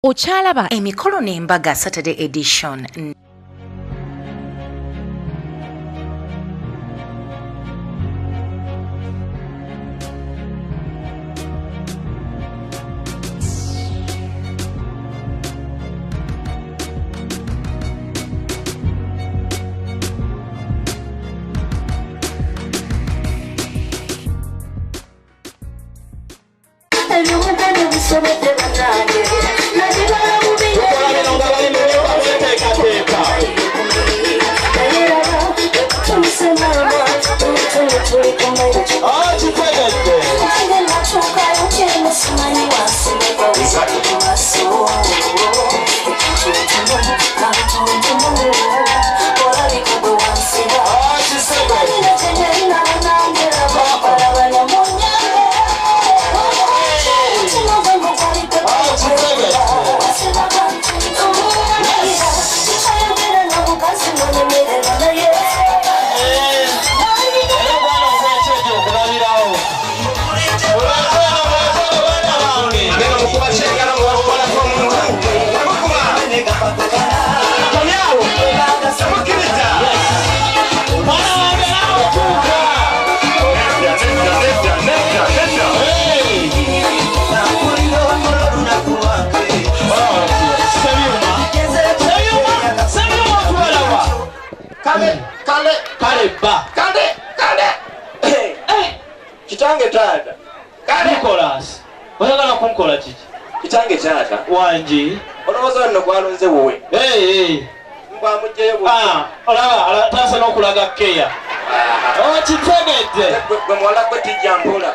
Ochalaba emikolo n'embaga Saturday edition. Kitange tata. Kale Nicholas. Oyagala kunkola kiki? Kitange tata. Wanji. Olowooza nno gwalonze wowe. Mbwa mujjeyo bwe. Olaba tasa n'okulaga keya. Okitegedde. Gwe muwala gwe tijja mpola.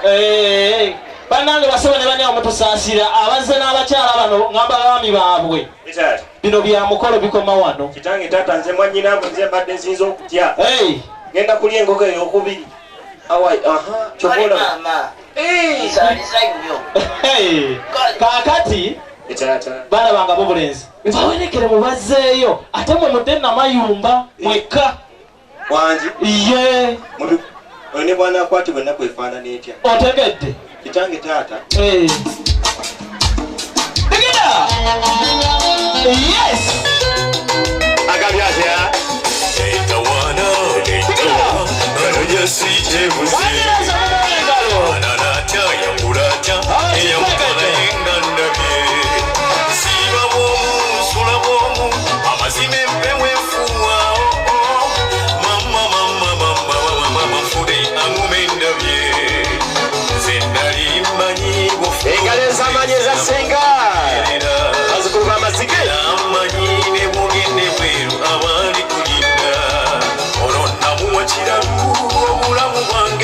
Bannange basaba ne banne omutusaasira abazze n'abakyala bano ngamba baami baabwe. Bitata. Bino bya mukolo bikoma wano. Kitange tata nze mwannyinambu nze mbadde nsinza okutya. Genda kulya enkoko ey'okubiri. Awai, chokola mama. Salisa nnyo. Kakati bana banga bobulenzi. Bawenekere mubazzeeyo ate mwe mudde namayumba mwekka. Wanji. Iye. One bwana akwatibwa ennaku efaanana etya. Otegedde. Kitange tata. Tegeda. Yes. Agabyatya.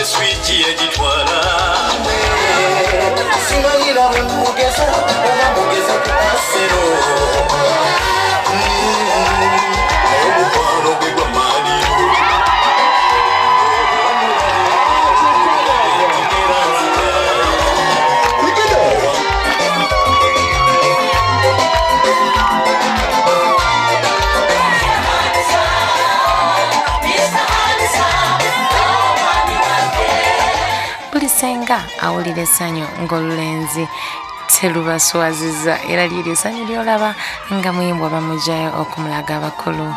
Switchy editwala Sinayira mugeza mugeza kupasero Omukwano gwe gwa maani Senga awulira essanyu ng'olulenzi terubaswazizza era lyeryo essanyu ly'olaba nga muyimbwa bamugyayo okumulaga abakulu.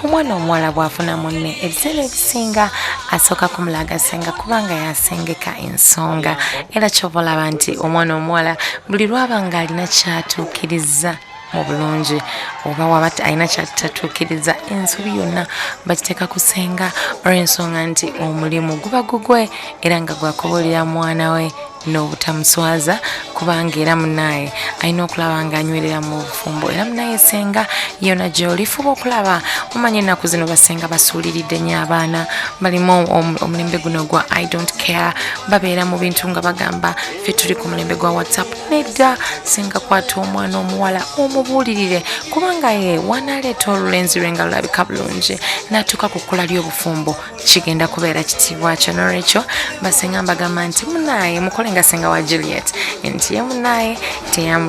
Omwana omuwala bw'afuna munne ebiseera ebisinga asooka kumulaga senga kubanga yasengeka ensonga era ky'oba olaba nti omwana omuwala buli lwaba ng'alina kyatuukiriza mu bulungi oba waba alina kyatatuukiriza ensobi yonna bakiteeka ku senga olw'ensonga nti omulimu guba gugwe era nga gwakubuulira mwana we n'obutamuswaza kubanga era munaye alina okulaba nga anywerera mu bufumbo era munaye senga yona gy'oli fuba okulaba omanye ennaku zino basenga basuuliridde nnyo abaana balimu omulembe guno gwa I don't care babeera mu bintu nga bagamba ffe tuli ku mulembe gwa WhatsApp nedda senga kwata omwana omuwala omubuulirire kubanga ye wanaaleeta olulenzi lwe nga lulabika bulungi n'atuuka ku kkula ly'obufumbo kigenda kubeera kitiibwa kyo n'olwekyo basenga mbagamba nti munaye mukole nga senga wa Juliet nti ye munaye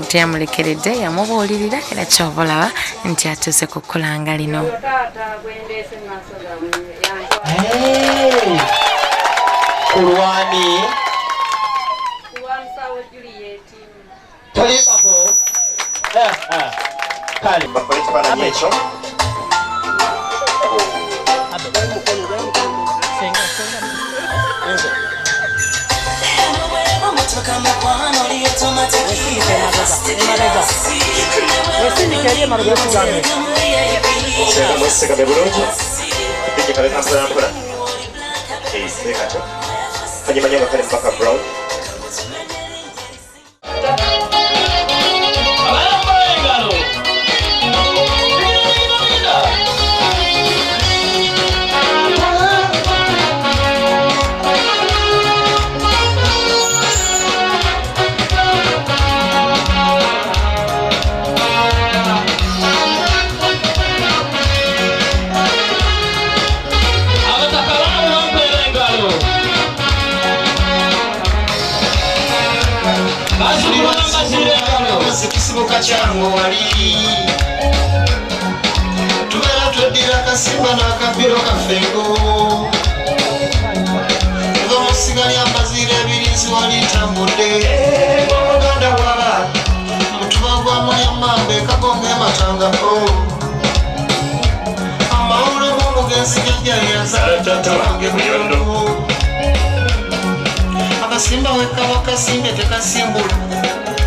teyamulekeredde yamubuulirira era kyova olaba nti atuuse ku kkula nga lino. Kulwani tolibako kale bakole ekifaananyi ekyo mwesigamye bulungi ekikale nampolampola ekatyo kanyimanyo nga kale mubaka brown Kisibuka kyangu wali tubeera tweddira akasimba n'akabiro kaffengo eva musigali amaziira ebirinzi wali ntambudde omuganda waba mutuba gwa mulyamambe kagonga ematanga amawulo g'omugenzi gajjali yazaala taata wange buyondo akasimba wekaba kasimbe tekasimbula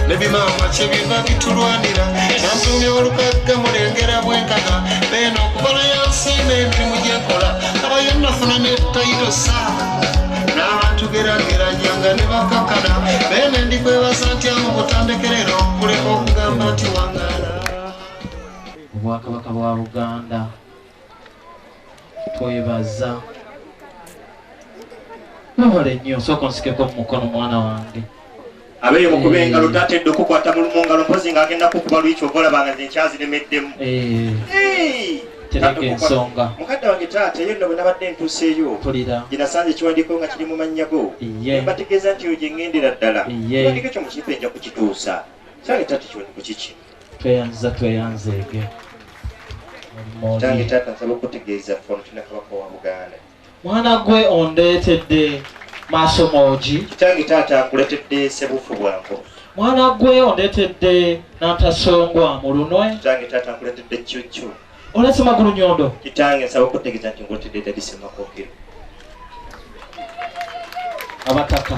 nebimama kyebiva bitulwanira nantumya olukagga mulengera bwenkaga beeno okukola yansiime emirimu gyenkola abayonnafuna netayitosa n'abantu gerageranyanga ne bakakana beene ndikwebaza nti amu butandekerero kuleka okugamba nti wangala. Obwakabaka bwa Buganda twebaza nobale nnyo sooka onsikeko mu mukono mwana wange abeeyo mukuba engalo tatedde okukwata mu ngalo mpozi ng'agenda kukuba lwiki ogolabanga nze nkyaziremeddemu tereka ensonga mukadde wange taata eyo nno bwe nabadde ntuuseeyo gye nasanze ekiwandiiko nga kiri mu mannya go mbategeeza nti oyo gye ŋŋendera ddala ekiwandiiko ekyo mukipe nja kukituusa kyange taata ekiwandiiko kiki tweyanzeege kyange taata nsaba okutegeeza ffe ono tulina kabaka wa Buganda mwana gwe ondeetedde maaso moogi kitange taata nkuletedde sebufu bwangu mwana gwe ondeetedde nantasongwa mu lunwe kitange taata nkuletedde cyucyu olese magulu nyondo kitange nsaba okutegeeza nti nkuletedde dadise makokero abataka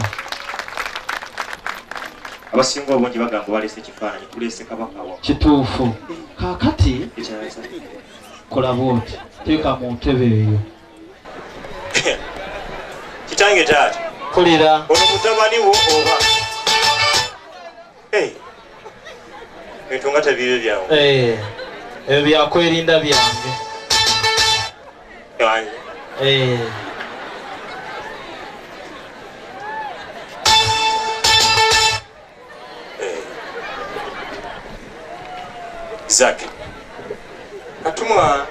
abasinga obungi bagamba balese ekifaananyi tulese kabaka wa kituufu kaakati kola bwoti teeka mu ntebe eyo kitange taata kulira ono mutabani wo oba bintu nga tebiire byange ebyo byakwerinda byange Zaki katumwa